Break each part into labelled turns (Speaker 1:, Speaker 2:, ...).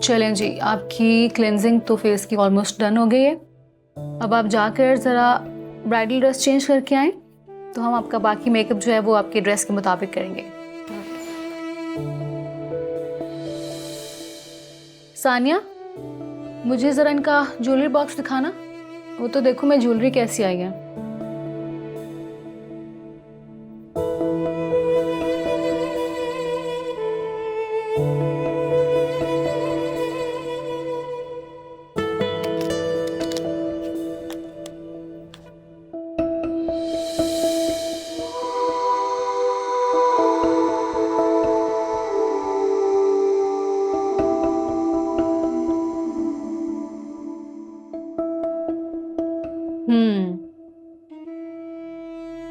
Speaker 1: चलें जी, आपकी क्लेंजिंग तो फेस की ऑलमोस्ट डन हो गई है। अब आप जाकर ज़रा ब्राइडल ड्रेस चेंज करके आएँ, तो हम आपका बाकी मेकअप जो है वो आपके ड्रेस के मुताबिक करेंगे। सानिया, मुझे ज़रा इनका ज्वेलरी बॉक्स दिखाना। वो तो देखो मैं ज्वेलरी कैसी आई है।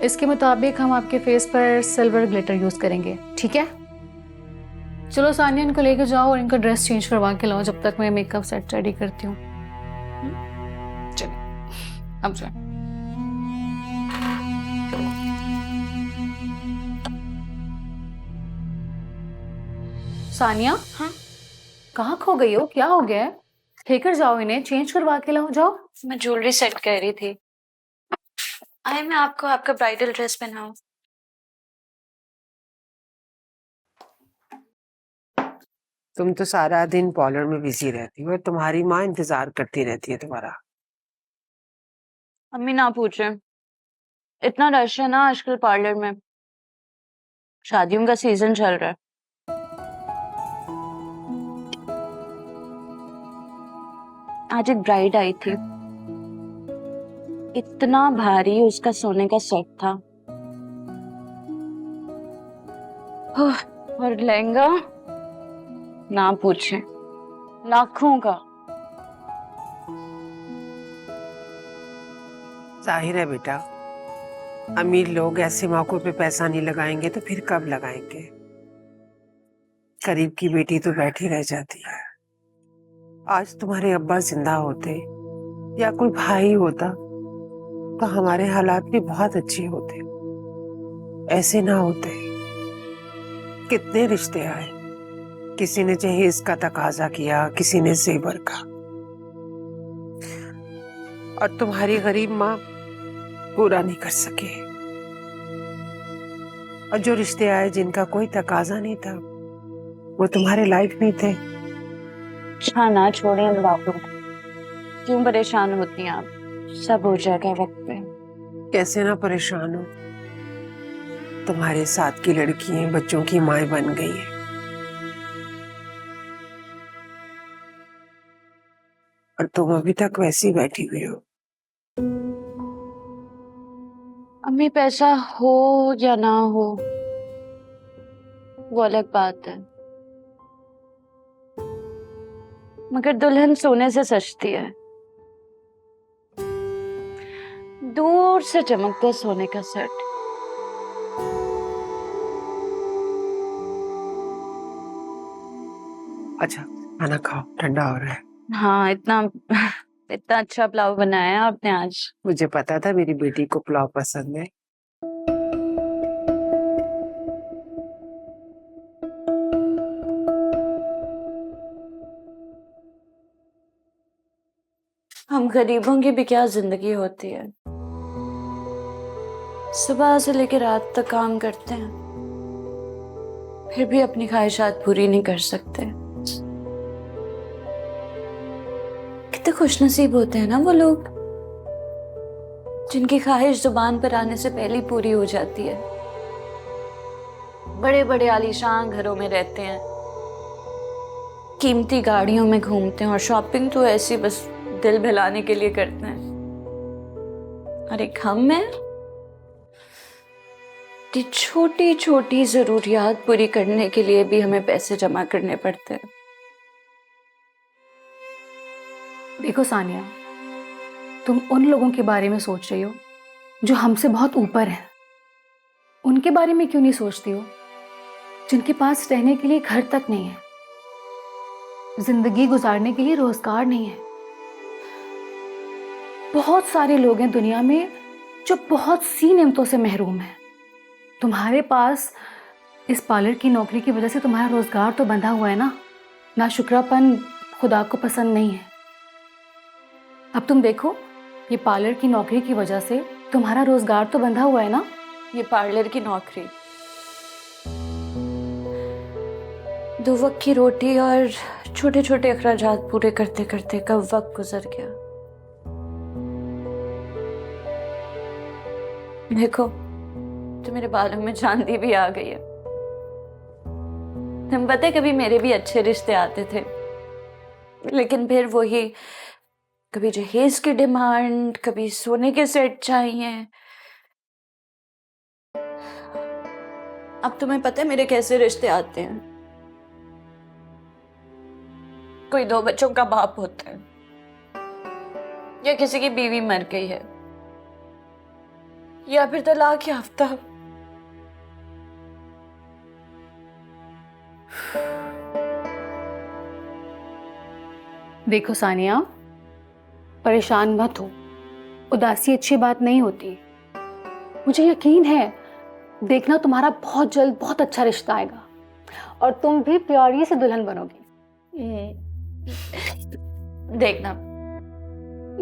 Speaker 1: इसके मुताबिक हम आपके फेस पर सिल्वर ग्लिटर यूज करेंगे, ठीक है? चलो सानिया, इनको लेके जाओ और इनका ड्रेस चेंज करवा के लाओ, जब तक मैं मेकअप सेट रेडी करती हूँ। चलिए अब जाए। सानिया,
Speaker 2: हाँ?
Speaker 1: कहाँ खो गई हो? क्या हो गया है? लेकर जाओ इन्हें, चेंज करवा के लाओ, जाओ।
Speaker 2: मैं ज्वेलरी सेट कर रही थी। आए मैं आपको आपका ब्राइडल ड्रेस पहनाऊं?
Speaker 3: तुम तो सारा दिन पार्लर में बिजी रहती हो और तुम्हारी माँ इंतजार करती रहती है तुम्हारा।
Speaker 2: अम्मी ना पूछे, इतना रश है ना आजकल पार्लर में। शादियों का सीजन चल रहा है। आज एक ब्राइड आई थी, इतना भारी उसका सोने का सेट था। और लहंगा ना पूछे, लाखों का।
Speaker 3: जाहिर है बेटा, अमीर लोग ऐसे मौकों पे पैसा नहीं लगाएंगे तो फिर कब लगाएंगे। गरीब की बेटी तो बैठी रह जाती है। आज तुम्हारे अब्बा जिंदा होते या कोई भाई होता तो हमारे हालात भी बहुत अच्छे होते। ऐसे ना होते। कितने रिश्ते आए, किसी ने जहेज का तकाजा किया, किसी ने जेवर का, और तुम्हारी गरीब माँ पूरा नहीं कर सके। और जो रिश्ते आए जिनका कोई तकाजा नहीं था, वो तुम्हारे लायक नहीं थे।
Speaker 2: अच्छा ना छोड़िए हम बातों, क्यों परेशान होती हैं आप? सब हो जाएगा वक्त पे।
Speaker 3: कैसे ना परेशान हो, तुम्हारे साथ की लड़कियां बच्चों की माएं बन गई है और तुम अभी तक वैसी बैठी हुई हो।
Speaker 2: अम्मी पैसा हो या ना हो वो अलग बात है, मगर दुल्हन सोने से सजती है। दूर से चमकता सोने का सेट।
Speaker 3: अच्छा खाना खाओ, ठंडा हो रहा है।
Speaker 2: हाँ, इतना इतना अच्छा पुलाव बनाया है आपने आज।
Speaker 3: मुझे पता था मेरी बेटी को पुलाव पसंद है।
Speaker 2: हम गरीबों की भी क्या जिंदगी होती है, सुबह से लेकर रात तक काम करते हैं, फिर भी अपनी ख्वाहिशात पूरी नहीं कर सकते। कितने खुशनसीब होते हैं ना वो लोग जिनकी ख्वाहिश जुबान पर आने से पहले ही पूरी हो जाती है। बड़े बड़े आलीशान घरों में रहते हैं, कीमती गाड़ियों में घूमते हैं, और शॉपिंग तो ऐसी बस दिल बहलाने के लिए करते हैं। और एक हम हैं, छोटी छोटी जरूरियात पूरी करने के लिए भी हमें पैसे जमा करने पड़ते हैं।
Speaker 1: देखो सानिया, तुम उन लोगों के बारे में सोच रही हो जो हमसे बहुत ऊपर हैं। उनके बारे में क्यों नहीं सोचती हो जिनके पास रहने के लिए घर तक नहीं है, जिंदगी गुजारने के लिए रोजगार नहीं है। बहुत सारे लोग हैं दुनिया में जो बहुत सी नेमतों से महरूम हैं। तुम्हारे पास इस पार्लर की नौकरी की वजह से तुम्हारा रोजगार तो बंधा हुआ है ना। शुक्रापन खुदा को पसंद नहीं है। अब तुम देखो, ये पार्लर की नौकरी की वजह से तुम्हारा रोजगार तो बंधा हुआ है ना।
Speaker 2: ये पार्लर की नौकरी, 2 वक्त की रोटी और छोटे छोटे अखराजात पूरे करते करते कब वक्त गुजर गया। देखो, तो मेरे बालों में चांदी भी आ गई है। तुम पता है, कभी मेरे भी अच्छे रिश्ते आते थे, लेकिन फिर वही, कभी जहेज की डिमांड, कभी सोने के सेट चाहिए। अब तुम्हें पता है मेरे कैसे रिश्ते आते हैं। कोई 2 बच्चों का बाप होता है, या किसी की बीवी मर गई है, या फिर तलाक याफ्ता।
Speaker 1: देखो सानिया, परेशान मत हो, उदासी अच्छी बात नहीं होती। मुझे यकीन है, देखना तुम्हारा बहुत जल्द बहुत अच्छा रिश्ता आएगा और तुम भी प्यारी से दुल्हन बनोगी।
Speaker 2: देखना,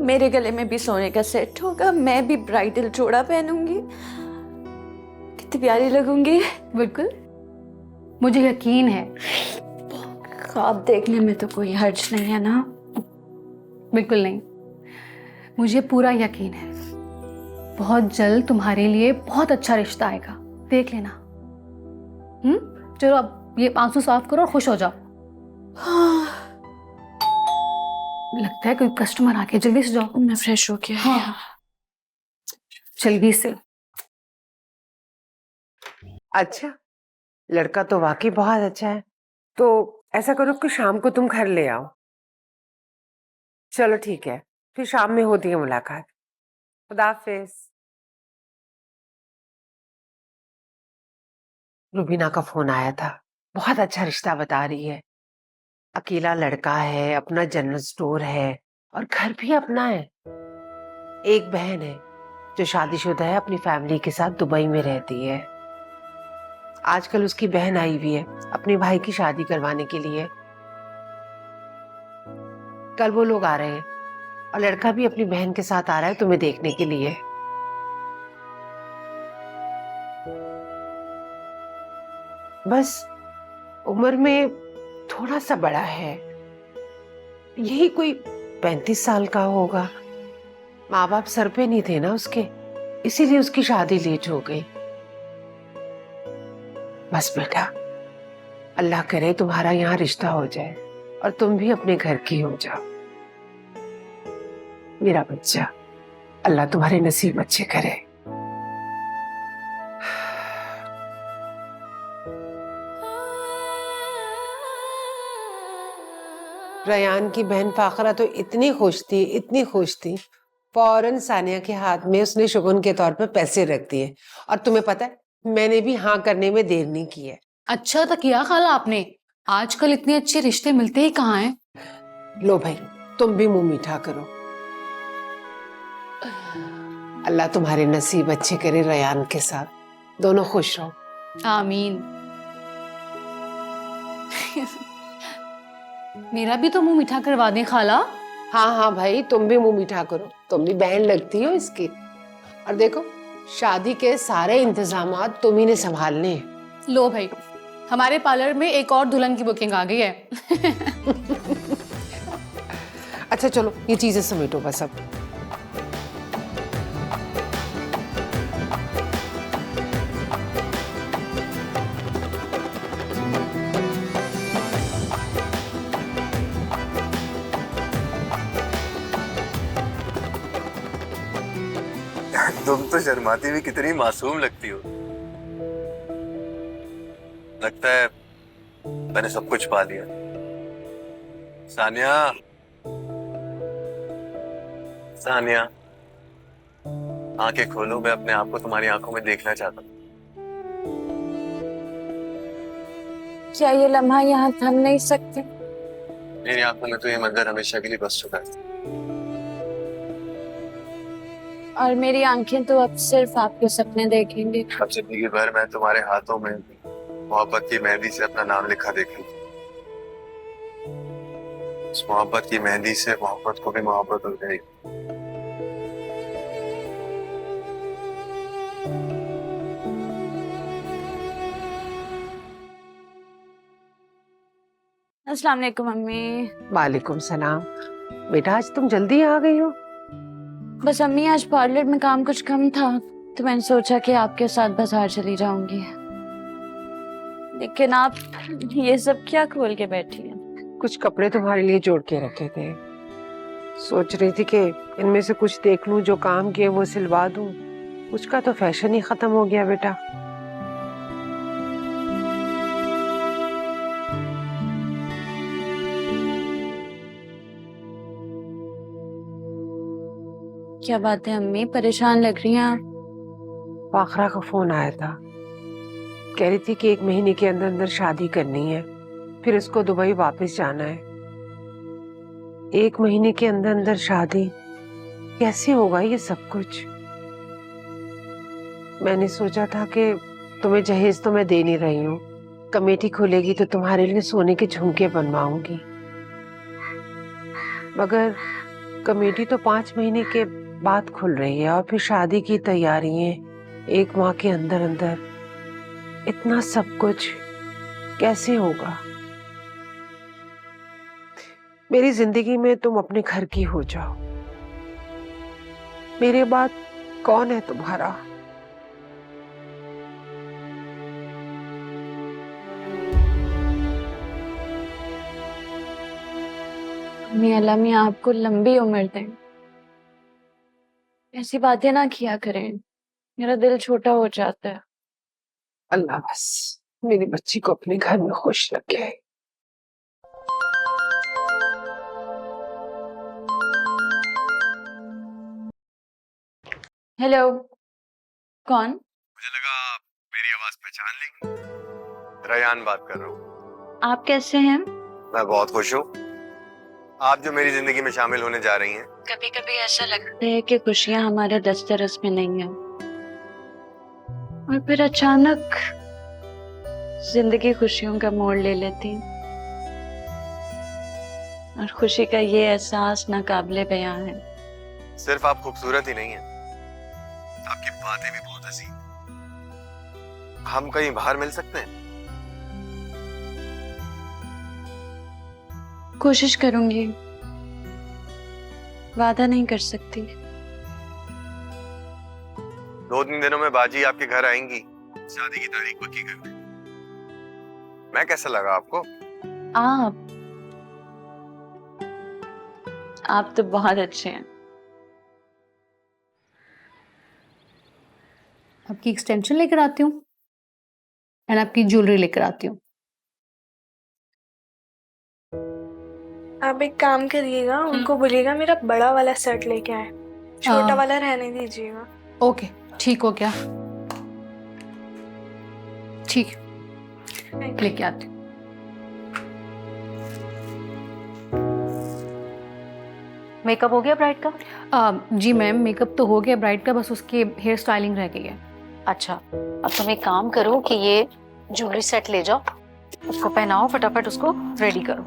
Speaker 2: मेरे गले में भी सोने का सेट होगा, मैं भी ब्राइडल जोड़ा पहनूंगी, कितनी प्यारी लगूंगी।
Speaker 1: बिल्कुल, मुझे यकीन है।
Speaker 2: ख्वाब देखने में तो कोई हर्ज नहीं है ना?
Speaker 1: बिल्कुल नहीं, मुझे पूरा यकीन है। बहुत जल्द तुम्हारे लिए बहुत अच्छा रिश्ता आएगा, देख लेना। चलो अब ये आंसू साफ करो और खुश हो जाओ। लगता है कोई कस्टमर आ गया, जल्दी से जाओ।
Speaker 2: मैं फ्रेश हो गया।
Speaker 1: हाँ, जल्दी से।
Speaker 3: अच्छा, लड़का तो वाकई बहुत अच्छा है। तो ऐसा करो कि शाम को तुम घर ले आओ। चलो ठीक है, फिर शाम में होती है मुलाकात। खुदा हाफिज। रुबीना का फोन आया था, बहुत अच्छा रिश्ता बता रही है। अकेला लड़का है, अपना जनरल स्टोर है और घर भी अपना है। एक बहन है जो शादीशुदा है, अपनी फैमिली के साथ दुबई में रहती है। आजकल उसकी बहन आई हुई है अपने भाई की शादी करवाने के लिए। कल वो लोग आ रहे हैं और लड़का भी अपनी बहन के साथ आ रहा है तुम्हें देखने के लिए। बस उम्र में थोड़ा सा बड़ा है, यही कोई 35 साल का होगा। माँ बाप सर पे नहीं थे ना उसके, इसीलिए उसकी शादी लेट हो गई। बस बेटा, अल्लाह करे तुम्हारा यहाँ रिश्ता हो जाए और तुम भी अपने घर की हो जाओ। मेरा बच्चा, अल्लाह तुम्हारे नसीब अच्छे करे। रयान की बहन फाखरा तो इतनी खुश थी, इतनी खुश थी, फौरन सानिया के हाथ में उसने शुगुन के तौर पर पैसे रख दिए। और तुम्हें पता है, मैंने भी हाँ करने में देर नहीं की है।
Speaker 1: अच्छा तो किया खाला आपने, आजकल इतने अच्छे रिश्ते मिलते ही कहाँ हैं।
Speaker 3: लो भाई, तुम भी मुंह मीठा करो। अल्लाह तुम्हारे नसीब अच्छे करे रयान के साथ, दोनों खुश रहो।
Speaker 1: आमीन। मेरा भी तो मुंह मीठा करवा दें खाला।
Speaker 3: हाँ हाँ भाई, तुम भी मुंह मीठा करो, तुम भी बहन लगती हो इसकी। और देखो, शादी के सारे इंतजामात तुम ही ने संभालने हैं।
Speaker 1: लो भाई, हमारे पार्लर में एक और दुल्हन की बुकिंग आ गई है।
Speaker 3: अच्छा चलो, ये चीजें समेटो बस अब।
Speaker 4: तुम तो शर्माती हुई कितनी मासूम लगती हो। लगता है मैंने सब कुछ पा लिया। सानिया, सानिया, आंखें खोलो, मैं अपने आप को तुम्हारी आंखों में देखना चाहता हूँ।
Speaker 2: क्या ये लम्हा यहाँ थम नहीं सकते?
Speaker 4: मेरी आंखों में तो ये मंजर हमेशा के लिए बस चुका है।
Speaker 2: और मेरी आंखें तो अब सिर्फ आपके सपने देखेंगे।
Speaker 4: अब जिंदगी भर मैं तुम्हारे हाथों में मोहब्बत की मेहंदी से अपना नाम लिखा देखूं। उस मोहब्बत की मेहंदी से मोहब्बत को भी मोहब्बत हो जाएगी।
Speaker 2: अस्सलाम वालेकुम मम्मी।
Speaker 3: वालेकुम सलाम। बेटा आज तुम जल्दी आ गई हो।
Speaker 2: बस अम्मी आज पार्लर में काम कुछ कम था तो मैंने सोचा कि आपके साथ बाजार चली जाऊंगी, लेकिन आप ये सब क्या खोल के बैठी हैं?
Speaker 3: कुछ कपड़े तुम्हारे लिए जोड़ के रखे थे, सोच रही थी कि इनमें से कुछ देख लूं, जो काम किए वो सिलवा दूं। कुछ का तो फैशन ही खत्म हो गया बेटा।
Speaker 2: क्या बात है अम्मी, परेशान लग रही हैं आप?
Speaker 3: फाखरा का फोन आया था, कह रही थी कि 1 महीने के अंदर अंदर शादी करनी है, फिर इसको दुबई वापस जाना है। 1 महीने के अंदर अंदर शादी, कैसे होगा ये सब कुछ? मैंने सोचा था कि तुम्हें जहेज तो मैं दे नहीं रही हूँ, कमेटी खुलेगी तो तुम्हारे लिए सोने के झुमके बनवाऊंगी, मगर कमेटी तो 5 महीने के बाद खुल रही है और फिर शादी की तैयारियां 1 माह के अंदर अंदर, इतना सब कुछ कैसे होगा? मेरी जिंदगी में तुम अपने घर की हो जाओ, मेरे बाद कौन है तुम्हारा?
Speaker 2: अम्मी अल्लाह मियां आपको लंबी उम्र दें। ऐसी बातें ना किया करें, मेरा दिल छोटा हो जाता है।
Speaker 3: अल्लाह बस मेरी बच्ची को अपने घर में खुश रखे।
Speaker 2: हेलो, कौन?
Speaker 4: मुझे लगा आप मेरी आवाज पहचान लेंगी। रयान बात कर रहा हूँ।
Speaker 2: आप कैसे हैं?
Speaker 4: मैं बहुत खुश हूँ, आप जो मेरी जिंदगी में शामिल होने जा रही हैं।
Speaker 2: कभी कभी ऐसा लगता है कि खुशियां हमारे दस्तरस में नहीं है, और फिर अचानक जिंदगी खुशियों का मोड़ ले लेती, और खुशी का ये एहसास नाकाबिले बयां है।
Speaker 4: सिर्फ आप खूबसूरत ही नहीं हैं, आपकी बातें भी बहुत हसीन। हम कहीं बाहर मिल सकते हैं?
Speaker 2: कोशिश करूंगी, वादा नहीं कर सकती।
Speaker 4: 2-3 दिनों में बाजी आपके घर आएंगी, शादी की तारीख पक्की करने। मैं कैसा लगा आपको?
Speaker 2: आप तो बहुत अच्छे हैं।
Speaker 1: आपकी एक्सटेंशन लेकर आती हूँ एंड आपकी ज्वेलरी लेकर आती हूँ।
Speaker 5: आप एक काम करिएगा, उनको बोलिएगा मेरा बड़ा वाला सेट लेके आए, छोटा वाला रहने दीजिएगा।
Speaker 1: ओके, ठीक हो गया, ठीक, लेके आती हूँ।
Speaker 6: मेकअप हो गया ब्राइड का?
Speaker 1: जी मैम, मेकअप तो हो गया ब्राइड का, बस उसकी हेयर स्टाइलिंग रह गई है।
Speaker 6: अच्छा, अब तुम एक काम करो कि ये ज्वेलरी सेट ले जाओ, उसको पहनाओ, फटाफट उसको रेडी करो।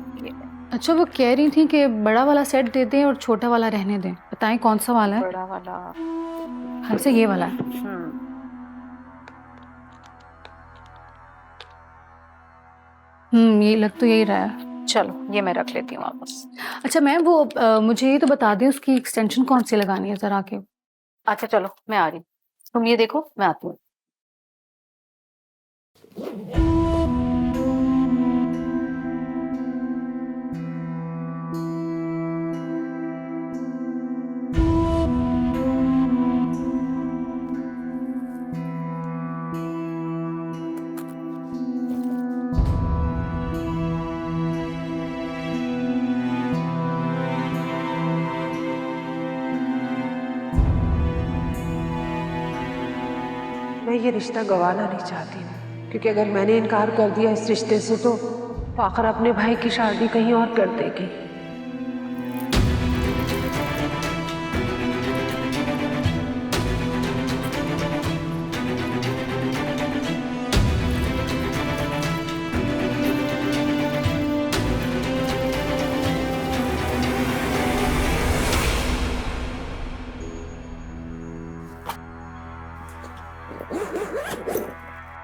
Speaker 1: अच्छा, वो कह रही थी कि बड़ा वाला सेट दे दें और छोटा वाला रहने दें, बताएं कौन सा वाला है?
Speaker 6: बड़ा वाला
Speaker 1: हमसे ये वाला है। ये लग तो यही रहा है।
Speaker 6: चलो ये मैं रख लेती हूँ वापस।
Speaker 1: अच्छा मैम, वो मुझे ये तो बता दें उसकी एक्सटेंशन कौन सी लगानी है जरा के।
Speaker 6: अच्छा चलो मैं आ रही हूँ, तुम ये देखो मैं आती हूँ।
Speaker 3: मैं ये रिश्ता गंवाना नहीं चाहती हूँ, क्योंकि अगर मैंने इनकार कर दिया इस रिश्ते से तो फाखर अपने भाई की शादी कहीं और कर देगी।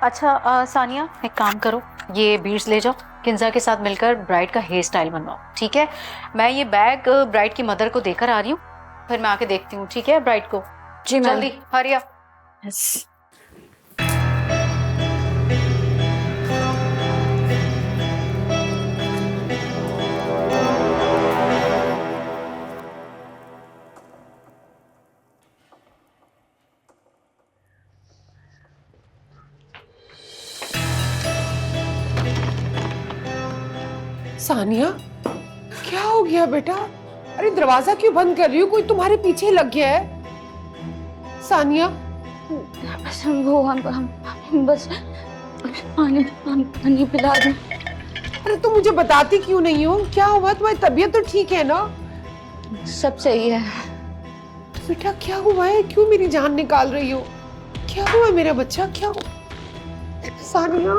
Speaker 6: अच्छा सानिया, एक काम करो, ये बीड्स ले जाओ, किंजा के साथ मिलकर ब्राइड का हेयर स्टाइल बनवाओ, ठीक है? मैं ये बैग ब्राइड की मदर को देकर आ रही हूँ, फिर मैं आके देखती हूँ, ठीक है? ब्राइड को
Speaker 2: जी मैम।
Speaker 6: जल्दी हरी अप।
Speaker 2: यस।
Speaker 3: सानिया, क्या हो गया बेटा? अरे दरवाजा क्यों बंद कर रही हो? कोई तुम्हारे पीछे लग गया है? सानिया,
Speaker 2: बस हम बस पानी पिला दें।
Speaker 3: अरे तुम मुझे बताती क्यों नहीं हो? क्या हुआ? तुम्हारी तबीयत तो ठीक है ना?
Speaker 2: सब सही है।
Speaker 3: बेटा क्या हुआ है? क्यों मेरी जान निकाल रही हो? क्या हुआ मेरा बच्चा? क्या हुआ? सानिया,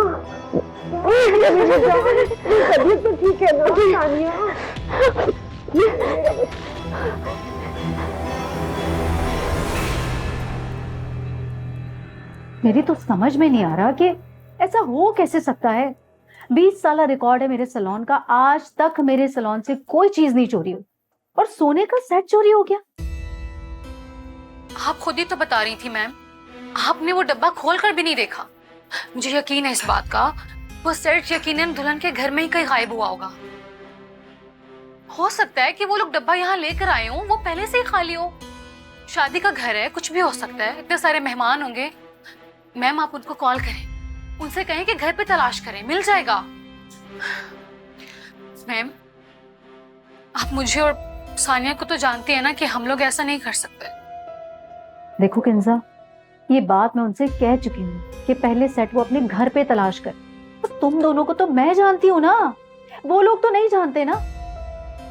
Speaker 3: तबीयत तो ठीक है ना सानिया?
Speaker 6: मेरी तो समझ में नहीं आ रहा कि ऐसा हो कैसे सकता है। 20 साल रिकॉर्ड है मेरे सैलून का, आज तक मेरे सैलून से कोई चीज नहीं चोरी हुई, और सोने का सेट चोरी हो गया।
Speaker 1: आप खुद ही तो बता रही थी मैम, आपने वो डब्बा खोलकर भी नहीं देखा। मुझे यकीन है इस बात का, वो सेट यकीनन दुल्हन के घर में ही कहीं गायब हुआ होगा। हो सकता है कि वो लोग डब्बा यहाँ लेकर आए हों, वो पहले से ही खाली हो। शादी का घर है, कुछ भी हो सकता है, इतने सारे मेहमान होंगे। मैम आप उनको कॉल करें, उनसे कहें कि घर पे तलाश करें, मिल जाएगा। मैम आप मुझे और सानिया को तो जानती है ना कि हम लोग ऐसा नहीं कर सकते।
Speaker 6: देखो किंजा, ये बात मैं उनसे कह चुकी हूँ कि पहले सेट वो अपने घर पे तलाश कर। तो तुम दोनों को तो मैं जानती हूँ ना, वो लोग तो नहीं जानते ना।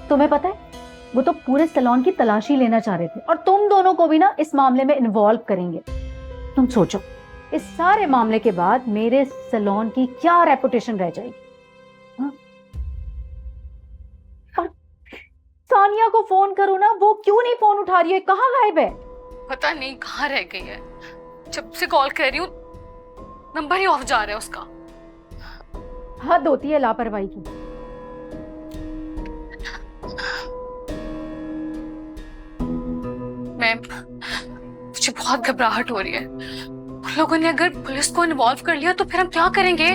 Speaker 6: तुम्हें पता है, वो तो पूरे सैलून की तलाशी लेना चाह रहे थे, और तुम दोनों को भी ना इस मामले में इन्वॉल्व करेंगे। तुम सोचो, इस सारे मामले के बाद मेरे सैलून की क्या रेपुटेशन रह जाएगी। हाँ? और सानिया को फोन करो ना, वो क्यों नहीं फोन उठा रही है? कहाँ गायब है?
Speaker 1: पता नहीं कहाँ रह गई है। जब से कॉल कर रही हूँ नंबर ही ऑफ जा रहा है उसका।
Speaker 6: हद होती है लापरवाही की।
Speaker 1: मैम मुझे बहुत घबराहट हो रही है। उन लोगों ने अगर पुलिस को इन्वॉल्व कर लिया तो फिर हम क्या करेंगे?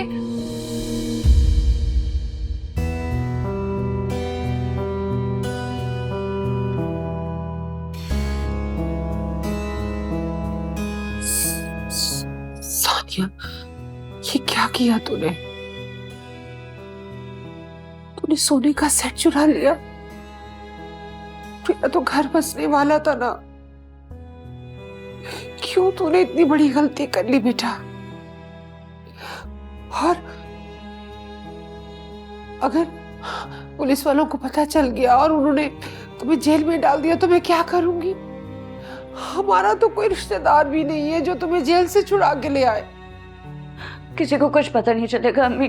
Speaker 3: सानिया, ये क्या किया तूने? तूने सोने का सेट चुरा लिया? तेरा तो घर बसने वाला था ना। क्यों तूने इतनी बड़ी गलती कर ली बेटा? और अगर पुलिस वालों को पता चल गया और उन्होंने तुम्हें जेल में डाल दिया तो मैं क्या करूंगी? हमारा तो कोई रिश्तेदार भी नहीं है जो तुम्हें जेल से छुड़ा के ले आए।
Speaker 2: किसी को कुछ पता नहीं चलेगा अम्मी,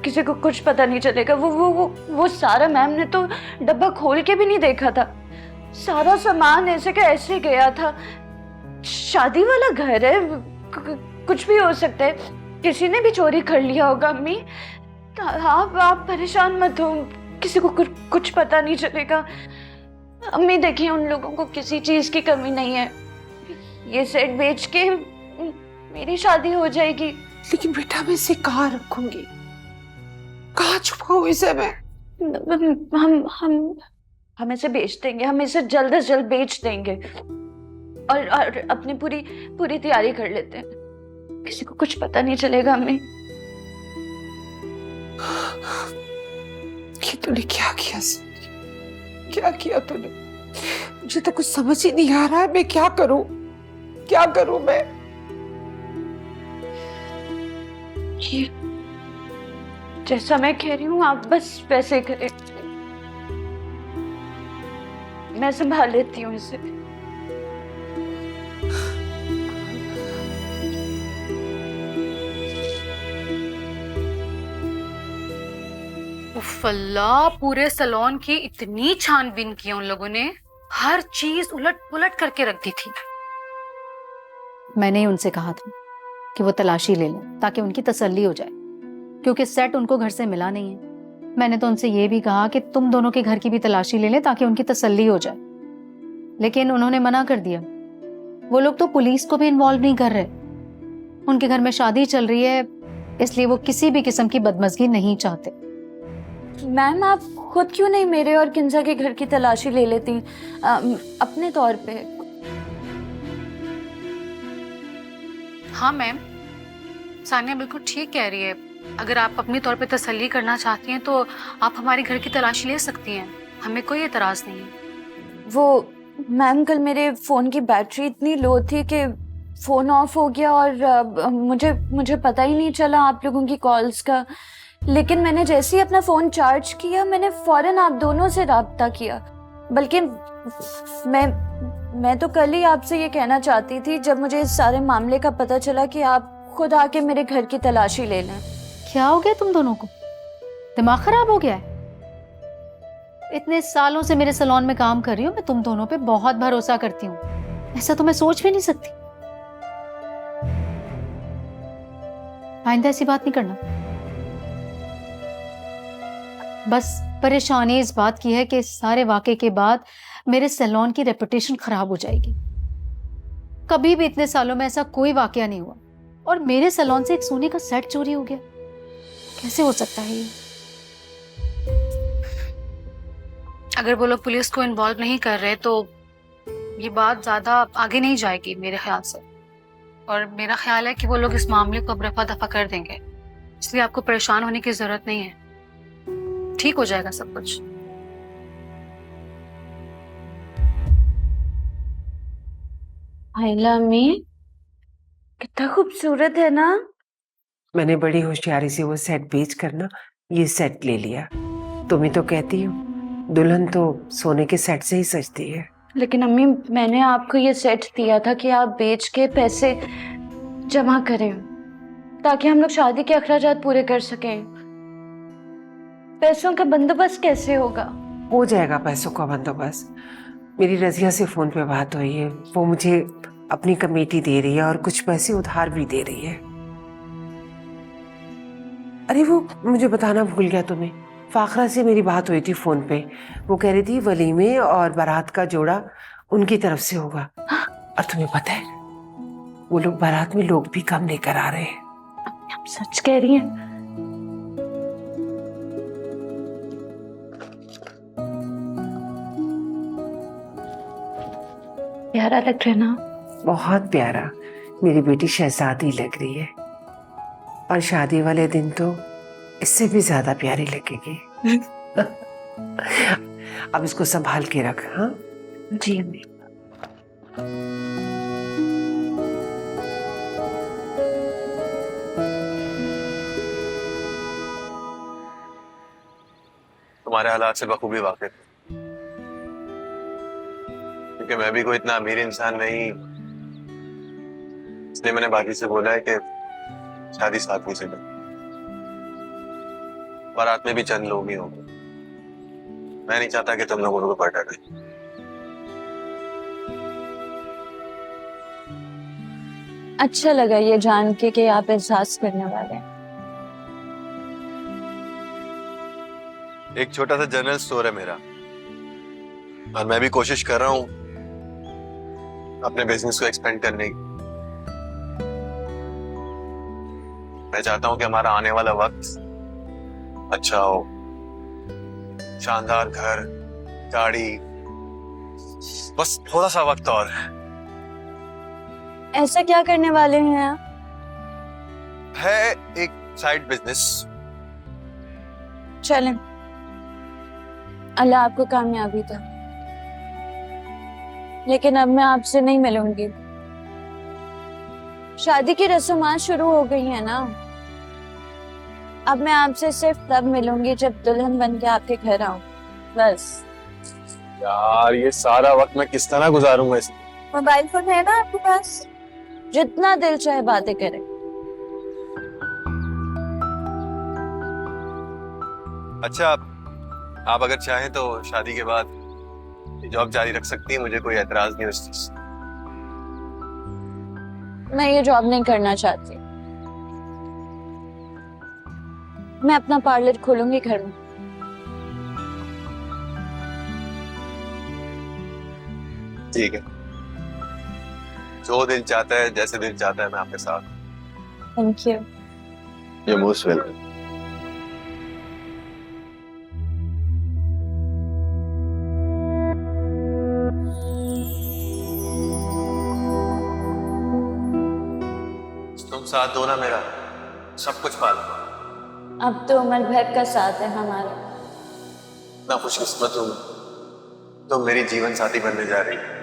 Speaker 2: किसी को कुछ पता नहीं चलेगा। वो सारा मैम ने तो डब्बा खोल के भी नहीं देखा था। सारा सामान ऐसे का ऐसे गया था। शादी वाला घर है, कुछ भी हो सकता है, किसी ने भी चोरी कर लिया होगा अम्मी। आप परेशान मत हो, किसी को कुछ पता नहीं चलेगा। अम्मी देखिए, उन लोगों को किसी चीज की कमी नहीं है। ये सेट बेच के मेरी शादी हो जाएगी।
Speaker 3: लेकिन बेटा मैं इसे कहाँ रखूंगी? कहाँ छुपाऊं इसे मैं?
Speaker 2: हम इसे बेच देंगे, हम इसे जल्द से जल्द बेच देंगे और अपनी पूरी तैयारी कर लेते हैं। किसी को कुछ पता नहीं चलेगा अम्मी।
Speaker 3: कि तूने क्या किया? क्या किया तूने? मुझे तो कुछ समझ ही नहीं आ रहा है। मैं क्या करूं? क्या करूं मैं?
Speaker 2: ये जैसा मैं कह रही हूँ आप बस वैसे करें। मैं संभाल लेती हूँ इसे।
Speaker 1: उफ अल्लाह, पूरे सैलून की इतनी छानबीन की उन लोगों ने, हर चीज उलट पुलट करके रख दी थी।
Speaker 6: मैंने ही उनसे कहा था कि वो तलाशी ले लें ताकि उनकी तसल्ली हो जाए, क्योंकि सेट उनको घर से मिला नहीं है। मैंने तो उनसे ये भी कहा कि तुम दोनों के घर की भी तलाशी ले लें ताकि उनकी तसल्ली हो जाए, लेकिन उन्होंने मना कर दिया। वो लोग तो पुलिस को भी इन्वॉल्व नहीं कर रहे। उनके घर में शादी चल रही है, इसलिए वो किसी भी किस्म की बदमज़गी नहीं चाहते।
Speaker 2: मैम आप खुद क्यों नहीं मेरे और किंजा के घर की तलाशी ले लेती अपने तौर पे?
Speaker 1: हाँ मैम, सानिया बिल्कुल ठीक कह रही है। अगर आप अपने तौर पे तसल्ली करना चाहती हैं तो आप हमारे घर की तलाशी ले सकती हैं, हमें कोई एतराज़ नहीं है।
Speaker 2: वो मैम कल मेरे फ़ोन की बैटरी इतनी लो थी कि फ़ोन ऑफ हो गया और मुझे पता ही नहीं चला आप लोगों की कॉल्स का। लेकिन मैंने जैसे ही अपना फ़ोन चार्ज किया मैंने फ़ौरन आप दोनों से राब्ता किया। बल्कि मैं तो कल ही आपसे ये कहना चाहती थी जब मुझे इस सारे मामले का पता चला कि आप खुद आके मेरे घर की तलाशी ले लें।
Speaker 6: क्या हो गया तुम दोनों को? दिमाग खराब हो गया है? इतने सालों से मेरे सैलून में काम कर रही हूँ, मैं तुम दोनों पे बहुत भरोसा करती हूँ, ऐसा तो मैं सोच भी नहीं सकती। आइंदा ऐसी बात नहीं करना। बस परेशानी इस बात की है कि इस सारे वाकये के बाद मेरे सैलून की रेपुटेशन खराब हो जाएगी। कभी भी इतने सालों में ऐसा कोई वाकया नहीं हुआ और मेरे सैलून से एक सोने का सेट चोरी हो गया। कैसे हो सकता है ये?
Speaker 1: अगर वो लोग पुलिस को इन्वॉल्व नहीं कर रहे तो ये बात ज़्यादा आगे नहीं जाएगी मेरे ख्याल से, और मेरा ख्याल है कि वो लोग इस मामले को अब रफा दफा कर देंगे, इसलिए आपको परेशान होने की ज़रूरत नहीं है। ठीक हो जाएगा सब कुछ।
Speaker 2: आइला अम्मी कितना खूबसूरत है ना।
Speaker 3: मैंने बड़ी होशियारी से वो सेट बेच कर ना ये सेट ले लिया। तुम्हें तो कहती हूँ दुल्हन तो सोने के सेट से ही सजती है।
Speaker 2: लेकिन अम्मी मैंने आपको ये सेट दिया था कि आप बेच के पैसे जमा करें ताकि हम लोग शादी के अखराजात पूरे कर सकें। पैसों का बंदोबस्त कैसे होगा?
Speaker 3: हो जाएगा पैसों का बंदोबस्त। मेरी रजिया से फोन पे बात हुई है, वो मुझे अपनी कमेटी दे रही है और कुछ पैसे उधार भी दे रही है। अरे वो मुझे बताना भूल गया तुम्हें, फाखरा से मेरी बात हुई थी फोन पे। वो कह रही थी वलीमे और बारात का जोड़ा उनकी तरफ से होगा। और तुम्हें पता है वो लोग बारात में लोग भी कम लेकर आ रहे हैं।
Speaker 2: आप सच कह रही हैं? प्यारा लग रहा है ना?
Speaker 3: बहुत प्यारा, मेरी बेटी शहजादी लग रही है। और शादी वाले दिन तो इससे भी ज्यादा प्यारी लगेगी। अब इसको संभाल के रख। हाँ
Speaker 2: जी अम्मी।
Speaker 4: तुम्हारे हालात से बखूबी वाकिफ, क्योंकि मैं भी कोई इतना अमीर इंसान नहीं, इसलिए मैंने बाकी से बोला है कि शादी साथ से कर। बारात में भी चंद लोग ही होंगे, मैं नहीं चाहता कि तुम लोगों को पलटा करें।
Speaker 2: अच्छा लगा ये जान के कि आप एहसास करने वाले हैं।
Speaker 4: एक छोटा सा जनरल स्टोर है मेरा, और मैं भी कोशिश कर रहा हूं अपने बिजनेस को एक्सपेंड करने की। मैं चाहता हूं कि हमारा आने वाला वक्त अच्छा हो, शानदार घर, गाड़ी, बस थोड़ा सा वक्त और।
Speaker 2: ऐसा क्या करने वाले हैं आप?
Speaker 4: है एक साइड बिजनेस।
Speaker 2: चलें, अल्लाह आपको कामयाबी दे। लेकिन अब मैं आपसे नहीं मिलूंगी। शादी की रस्मात शुरू हो गई है ना, अब मैं आपसे सिर्फ तब मिलूंगी जब दुल्हन बन के आपके घर आऊं, बस।
Speaker 4: यार ये सारा वक्त मैं किस तरह गुजारूंगा इसे?
Speaker 2: मोबाइल फोन है ना आपके पास, जितना दिल चाहे बातें करें।
Speaker 4: अच्छा, आप अगर चाहें तो शादी के बाद ये जॉब जारी रख सकती हैं, मुझे कोई एतराज नहीं उस चीज से।
Speaker 2: मैं ये जॉब नहीं करना चाहती। मैं अपना पार्लर खोलूंगी घर में।
Speaker 4: ठीक है, जो दिल चाहता है, जैसे दिल चाहता है, मैं आपके साथ।
Speaker 2: Thank you.
Speaker 4: You're most welcome. तुम साथ दो ना मेरा, सब कुछ पाल।
Speaker 2: अब तो उम्र भर का साथ है हमारा।
Speaker 4: ना खुशकिस्मत हूँ, तुम मेरी जीवन साथी बनने जा रही हो।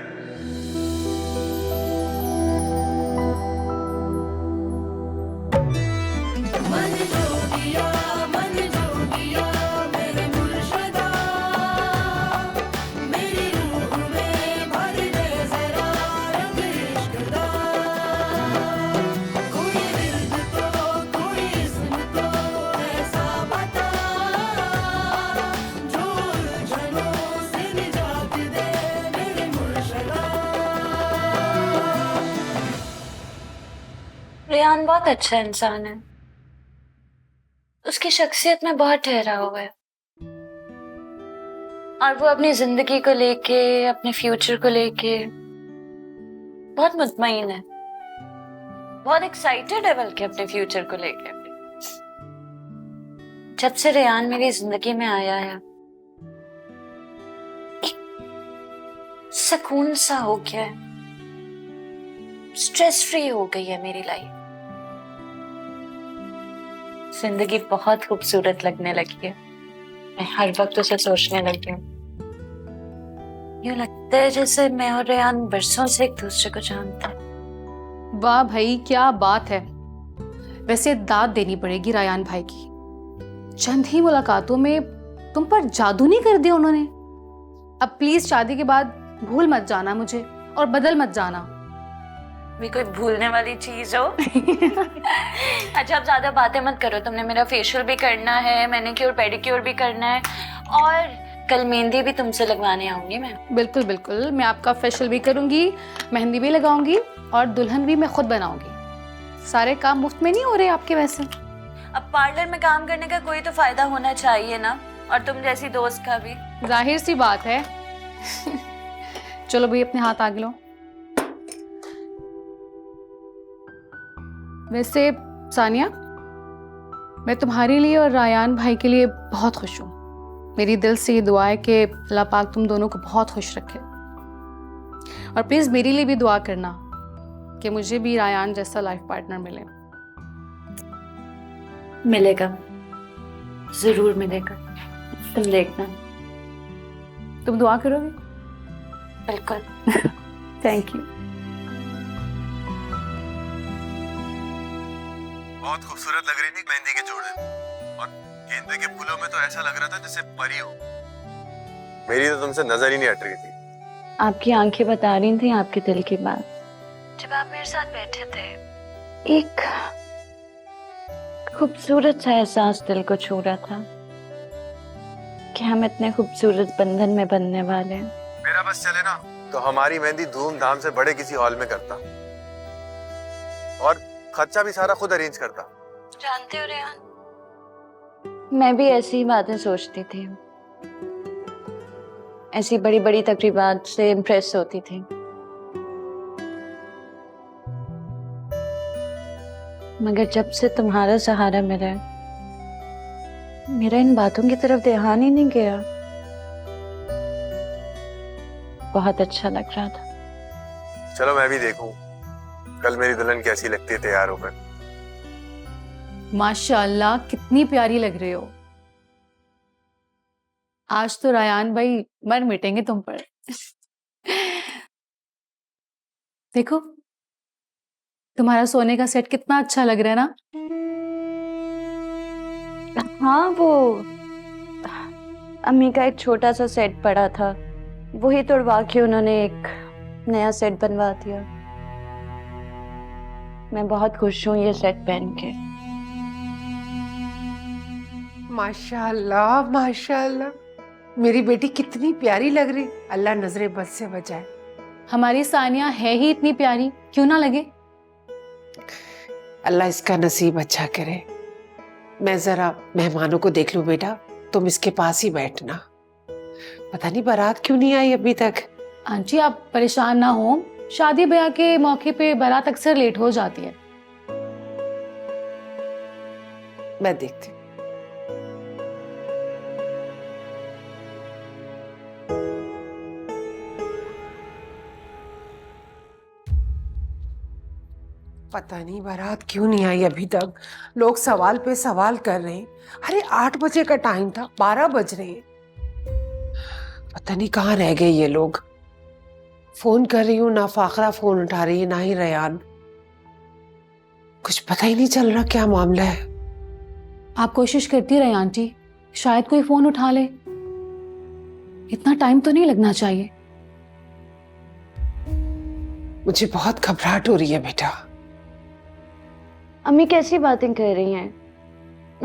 Speaker 2: रेहान बहुत अच्छा इंसान है, उसकी शख्सियत में बहुत ठहराव है और वो अपनी जिंदगी को लेके, अपने फ्यूचर को लेके बहुत मुतमईन है, बहुत एक्साइटेड है बल्कि अपने फ्यूचर को लेके। जब से रेहान मेरी जिंदगी में आया है, एक सुकून सा हो गया है, स्ट्रेस फ्री हो गई है मेरी लाइफ। जिंदगी बहुत खूबसूरत लगने लगी है। मैं हर वक्त उसे सोचने लगी हूँ, यूं लगता है जैसे मैं और रेहान बरसों से एक दूसरे को जानते हैं।
Speaker 1: वाह भाई, क्या बात है। वैसे दाद देनी पड़ेगी रायान भाई की, चंद ही मुलाकातों में तुम पर जादू नहीं कर दिया उन्होंने। अब प्लीज शादी के बाद भूल मत जाना मुझे और बदल मत जाना।
Speaker 2: भी कोई भूलने वाली चीज हो? अच्छा, अब ज्यादा बातें मत करो। तुमने मेरा फेशियल भी करना है, मैनिक्योर पेडिक्योर भी करना है और कल मेहंदी भी तुमसे लगवाने आऊंगी मैं।
Speaker 1: बिल्कुल बिल्कुल, मैं आपका फेशियल भी करूंगी, मेहंदी भी लगाऊंगी और दुल्हन भी मैं खुद बनाऊंगी। सारे काम मुफ्त में नहीं हो रहे आपके वैसे।
Speaker 2: अब पार्लर में काम करने का कोई तो फायदा होना चाहिए ना, और तुम जैसी दोस्त का भी।
Speaker 1: जाहिर सी बात है। चलो भाई, अपने हाथ आगे लो। वैसे सानिया, मैं तुम्हारे लिए और रायान भाई के लिए बहुत खुश हूँ। मेरी दिल से ये दुआ है कि अल्लाह पाक तुम दोनों को बहुत खुश रखे। और प्लीज मेरे लिए भी दुआ करना कि मुझे भी रायान जैसा लाइफ पार्टनर मिले।
Speaker 2: मिलेगा, जरूर मिलेगा, तुम देखना।
Speaker 1: तुम दुआ करोगे?
Speaker 2: बिल्कुल।
Speaker 1: Thank you.
Speaker 4: बहुत खूबसूरत लग रही थी मेहंदी के जोड़े और गेंदे के फूलों में तो ऐसा लग रहा था जैसे परी हो। मेरी तो तुमसे नजर ही नहीं हट रही थी।
Speaker 2: आपकी आंखें बता रही थी आपके दिल की बात। जब आप मेरे साथ बैठे थे, एक खूबसूरत सा एहसास दिल को छू रहा था कि हम इतने खूबसूरत बंधन में बंधने वाले हैं।
Speaker 4: मेरा बस चले ना तो हमारी मेहंदी धूमधाम से बड़े किसी हॉल में करता और खर्चा भी सारा खुद अरेंज करता।
Speaker 2: जानते हो रेहान, मैं भी ऐसी ही बातें सोचती थी, ऐसी बड़ी बड़ी तकरीबात से इम्प्रेस होती थी, मगर जब से तुम्हारा सहारा मिला है, मेरा इन बातों की तरफ ध्यान ही नहीं गया। बहुत अच्छा लग रहा था।
Speaker 4: चलो मैं भी देखूं कल मेरी दुल्हन कैसी लगती है तैयार होकर।
Speaker 1: माशाअल्लाह, कितनी प्यारी लग रही हो। आज तो रायान भाई मर मिटेंगे तुम पर। देखो, तुम्हारा सोने का सेट कितना अच्छा लग रहा है ना।
Speaker 2: हाँ, वो अम्मी का एक छोटा सा सेट पड़ा था, वही तोड़वा के उन्होंने एक नया सेट बनवा दिया। मैं बहुत खुश हूँ ये सेट पहन के।
Speaker 3: माशाल्लाह माशाल्लाह, मेरी बेटी कितनी प्यारी लग रही। अल्लाह नजरे बद से बचाए।
Speaker 1: हमारी सानिया है ही इतनी प्यारी, क्यों ना लगे।
Speaker 3: अल्लाह इसका नसीब अच्छा करे। मैं जरा मेहमानों को देख लूं बेटा, तुम इसके पास ही बैठना। पता नहीं बारात क्यों नहीं आई अभी तक।
Speaker 1: आंटी आप परेशान ना हो, शादी ब्याह के मौके पे बारात अक्सर लेट हो जाती है।
Speaker 3: मैं देखती हूँ। पता नहीं बारात क्यों नहीं आई अभी तक। लोग सवाल पे सवाल कर रहे हैं। अरे 8 बजे का टाइम था, 12 बज रहे हैं। पता नहीं कहाँ रह गए ये लोग। फोन कर रही हूँ, ना फाखरा फोन उठा रही है, ना ही रेयान। कुछ पता ही नहीं चल रहा क्या मामला है।
Speaker 1: आप कोशिश करती रहे आंटी, शायद कोई फोन उठा ले। इतना टाइम तो नहीं लगना चाहिए।
Speaker 3: मुझे बहुत घबराहट हो रही है बेटा।
Speaker 2: अम्मी कैसी बातें कर रही हैं?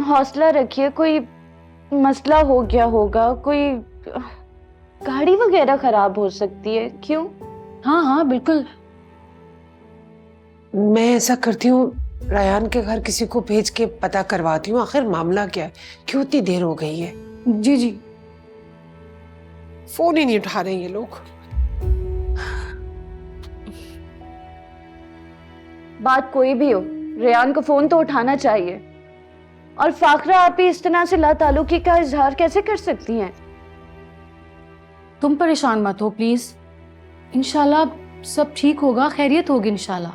Speaker 2: हौसला रखिए, कोई मसला हो गया होगा, कोई गाड़ी वगैरह खराब हो सकती है। क्यों?
Speaker 1: हाँ हाँ बिल्कुल।
Speaker 3: मैं ऐसा करती हूँ, रेयान के घर किसी को भेज के पता करवाती हूँ आखिर मामला क्या है, क्यों इतनी देर हो गई है।
Speaker 1: जी जी।
Speaker 3: फोन ही नहीं उठा रहे ये लोग।
Speaker 2: बात कोई भी हो, रेयान को फोन तो उठाना चाहिए। और फाखरा, आप ही इस तरह से लाताल्लुकी का इजहार कैसे कर सकती हैं?
Speaker 1: तुम परेशान मत हो प्लीज, इंशाल्लाह सब ठीक होगा, खैरियत होगी इंशाल्लाह।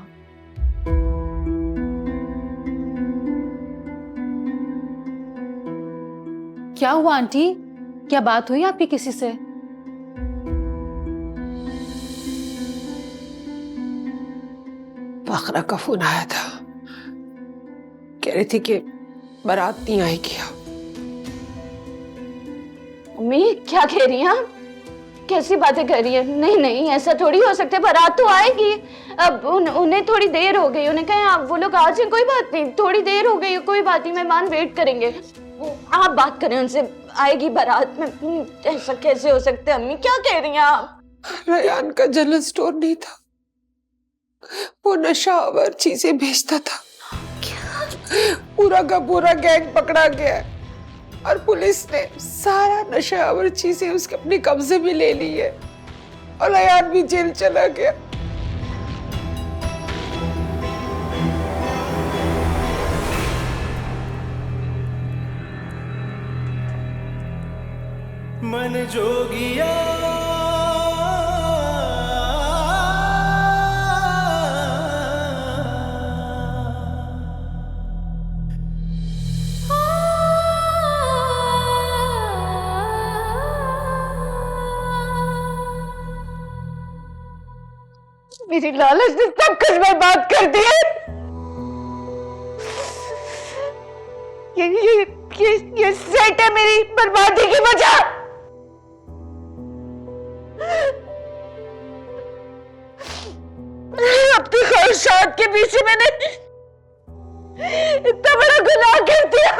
Speaker 1: क्या हुआ आंटी, क्या बात हुई आपकी किसी से?
Speaker 3: फाखरा का फोन आया था, कह रही थी कि बारात नहीं आएगी।
Speaker 2: अम्मी क्या कह रही हैं आप? कैसी बातें कर रही है? नहीं नहीं, ऐसा थोड़ी हो सकता है, बारात तो आएगी। अब उन्हें थोड़ी देर हो गई, उन्हें कहें आप वो लोग आ जाएं, कोई बात नहीं, थोड़ी देर हो गई, कोई बात नहीं, मेहमान वेट करेंगे। आप बात करें उनसे, आएगी बारात में। ऐसा कैसे हो सकता है अम्मी, क्या कह रही हैं आप?
Speaker 3: रेयान का जनरल स्टोर नहीं था, वो नशावर चीजें बेचता था। पूरा का पूरा गैंग पकड़ा गया है और पुलिस ने सारा नशावर चीजें उसके अपने कब्जे में ले ली है और रेयान भी जेल चला गया।
Speaker 7: मन जोगिया
Speaker 2: मेरी लालच ने सब कुछ बर्बाद कर दिया। ये सेट है मेरी बर्बादी की वजह। अपनी ख्वाहिशात के पीछे मैंने इतना बड़ा गुनाह कर दिया।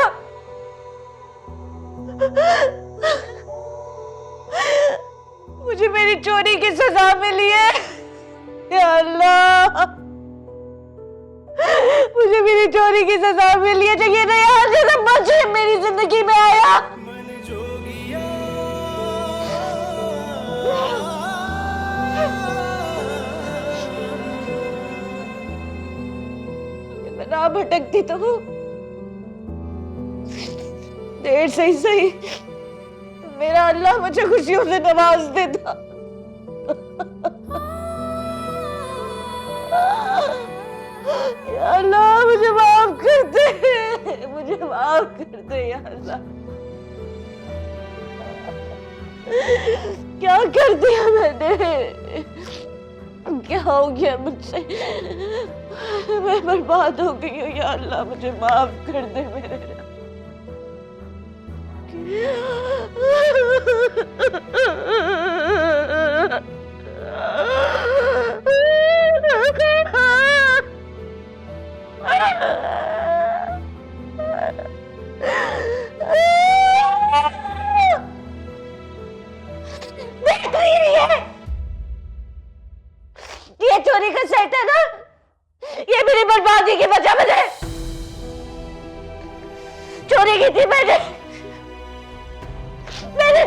Speaker 2: मुझे मेरी चोरी की सजा मिली है। या अल्लाह, मुझे मेरी चोरी की सजा मिली है। जो ये रेयान जैसा बच्चे मेरी जिंदगी में आया। मैं ना भटकती तो देर से ही सही, मेरा अल्लाह मुझे खुशियों से नवाज देता। या अल्लाह मुझे माफ कर दे, मुझे माफ कर दे या अल्लाह। क्या कर दिया मैंने? क्या हो गया मुझसे? मैं बर्बाद हो गई हूँ। या अल्लाह मुझे माफ कर दे मेरे। ये चोरी का सेट है ना, ये मेरी बर्बादी की वजह बने। चोरी की थी मैंने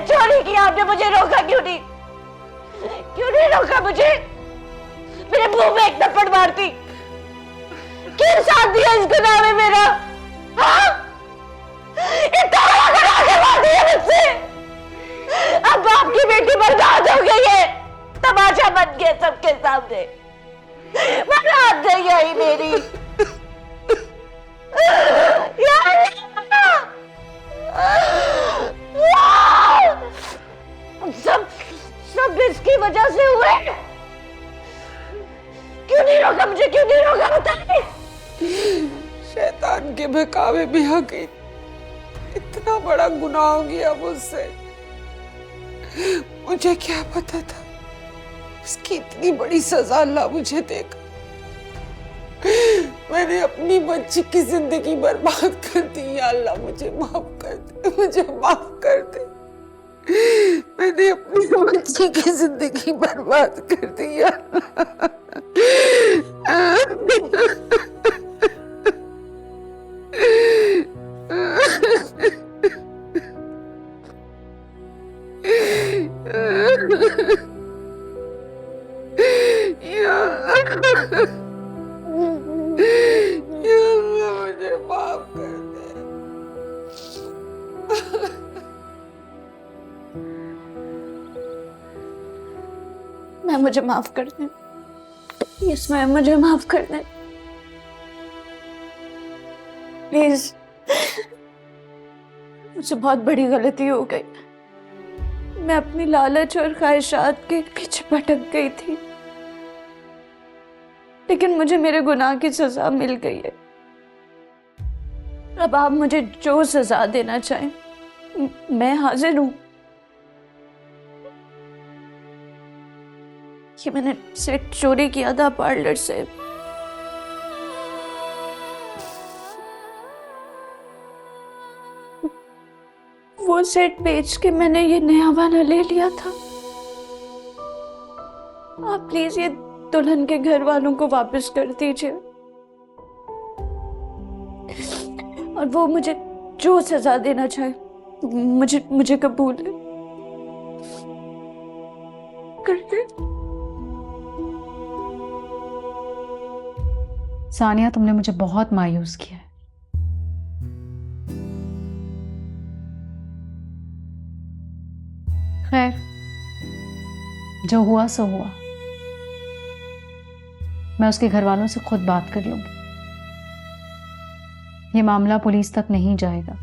Speaker 2: चोरी की। आपने मुझे रोका क्यों नहीं? क्यों नहीं रोका मुझे? मेरे मुंह में एक थप्पड़ मारती। क्यों साथ दिया इस गुनाह में मेरा? हाँ? इतना बड़ा गुनाह करवा दिया मुझसे। अब आपकी बेटी बर्बाद हो गई है, तमाशा बन गया सबके सामने। बर्बाद नहीं आई मेरी। सब इसकी वजह से हुए। क्यों नहीं रोका मुझे? क्यों नहीं रोका बताइए।
Speaker 3: शैतान के बहकावे में आ गई। इतना बड़ा गुनाह हो गया मुझसे। मुझे क्या पता था इसकी इतनी बड़ी सजा अल्लाह मुझे देगा। मैंने अपनी बच्ची की जिंदगी बर्बाद कर दी। या अल्लाह मुझे माफ कर दे, मुझे माफ कर दे। मैंने अपनी बच्ची की जिंदगी बर्बाद कर दी। या मुझे माफ कर दे।
Speaker 2: मैं मुझे माफ कर दे। इसमें मुझे माफ कर दे प्लीज। मुझसे बहुत बड़ी गलती हो गई। मैं अपनी लालच और ख्वाहिशात के पीछे भटक गई थी, लेकिन मुझे मेरे गुनाह की सजा मिल गई है। अब आप मुझे जो सजा देना चाहें मैं हाजिर हूं। कि मैंने सेट चोरी किया था पार्लर से। वो सेट बेच के मैंने ये नया वाला ले लिया था। आप प्लीज ये दुल्हन के घर वालों को वापस कर दीजिए और वो मुझे जो सजा देना चाहे मुझे कबूल है। कर दे।
Speaker 6: सानिया, तुमने मुझे बहुत मायूस किया है। खैर, जो हुआ सो हुआ। मैं उसके घर वालों से खुद बात कर लूंगी। ये मामला पुलिस तक नहीं जाएगा।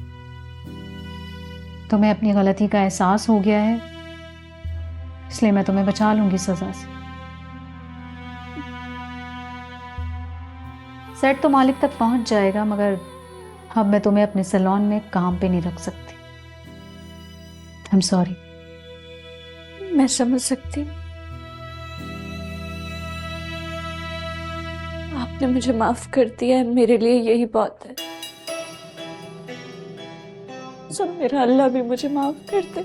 Speaker 6: तुम्हें अपनी गलती का एहसास हो गया है, इसलिए मैं तुम्हें बचा लूंगी सजा से। सेट तो मालिक तक पहुंच जाएगा, मगर अब मैं तुम्हें अपने सैलून में काम पे नहीं रख सकती। I am sorry.
Speaker 2: मैं समझ सकती हूँ। आपने मुझे माफ कर दिया है, मेरे लिए यही बहुत है। सब मेरा अल्लाह भी मुझे माफ कर दे।